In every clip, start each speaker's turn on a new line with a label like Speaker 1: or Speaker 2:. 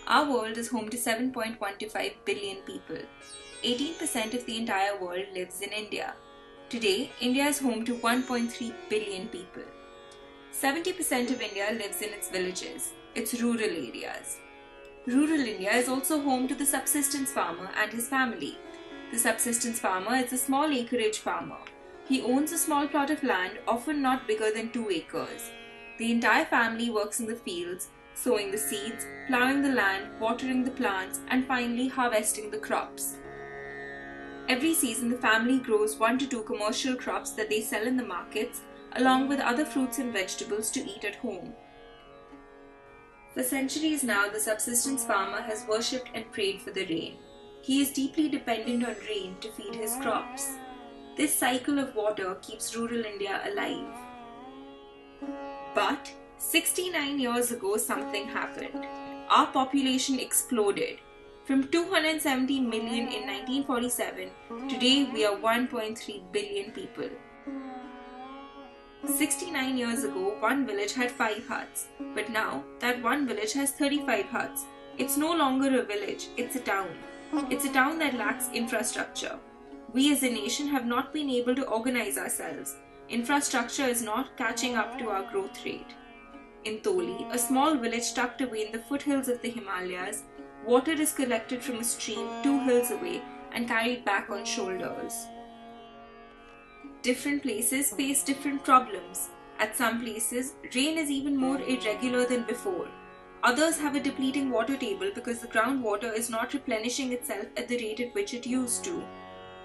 Speaker 1: Our world is home to 7.125 billion people. 18% of the entire world lives in India. Today, India is home to 1.3 billion people. 70% of India lives in its villages, its rural areas. Rural India is also home to the subsistence farmer and his family. The subsistence farmer is a small acreage farmer. He owns a small plot of land, often not bigger than 2 acres. The entire family works in the fields, sowing the seeds, plowing the land, watering the plants, and finally harvesting the crops. Every season, the family grows 1 to 2 commercial crops that they sell in the markets, along with other fruits and vegetables to eat at home. For centuries now, the subsistence farmer has worshipped and prayed for the rain. He is deeply dependent on rain to feed his crops. This cycle of water keeps rural India alive. But 69 years ago, something happened. Our population exploded. From 270 million in 1947, today we are 1.3 billion people. 69 years ago, one village had 5 huts, but now that one village has 35 huts. It's no longer a village, it's a town. It's a town that lacks infrastructure. We as a nation have not been able to organize ourselves. Infrastructure is not catching up to our growth rate. In Toli, a small village tucked away in the foothills of the Himalayas, water is collected from a stream 2 hills away and carried back on shoulders. Different places face different problems. At some places, rain is even more irregular than before. Others have a depleting water table because the groundwater is not replenishing itself at the rate at which it used to.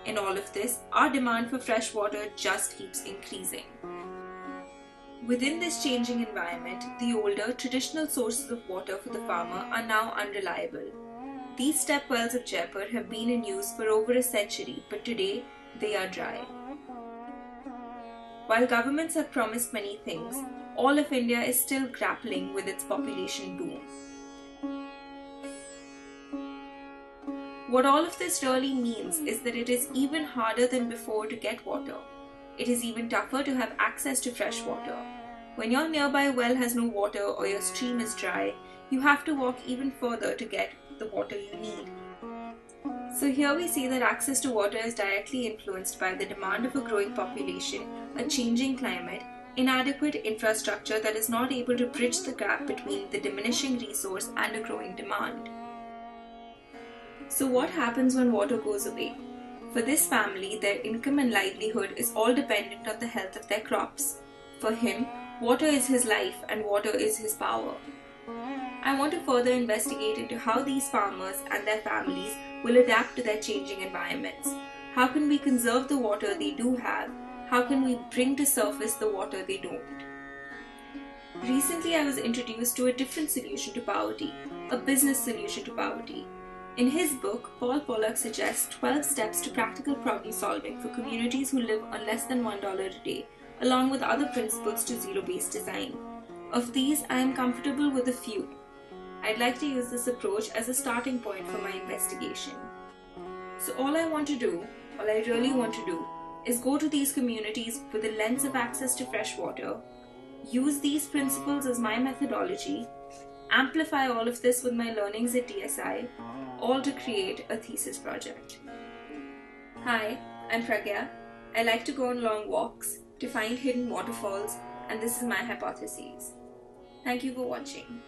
Speaker 1: In all of this, our demand for fresh water just keeps increasing. Within this changing environment, the older, traditional sources of water for the farmer are now unreliable. These step wells of Jaipur have been in use for over a century, but today they are dry. While governments have promised many things, all of India is still grappling with its population boom. What all of this really means is that it is even harder than before to get water. It is even tougher to have access to fresh water. When your nearby well has no water or your stream is dry, you have to walk even further to get the water you need. So here we see that access to water is directly influenced by the demand of a growing population, a changing climate, inadequate infrastructure that is not able to bridge the gap between the diminishing resource and a growing demand. So what happens when water goes away? For this family, their income and livelihood is all dependent on the health of their crops. For him, water is his life and water is his power. I want to further investigate into how these farmers and their families will adapt to their changing environments. How can we conserve the water they do have? How can we bring to surface the water they don't? Recently, I was introduced to a different solution to poverty, a business solution to poverty. In his book, Paul Pollack suggests 12 steps to practical problem solving for communities who live on less than $1 a day, along with other principles to zero-based design. Of these, I am comfortable with a few. I'd like to use this approach as a starting point for my investigation. So all I really want to do, is go to these communities with a lens of access to fresh water, use these principles as my methodology, amplify all of this with my learnings at DSI, all to create a thesis project. Hi, I'm Pragya. I like to go on long walks to find hidden waterfalls, and this is my hypothesis. Thank you for watching.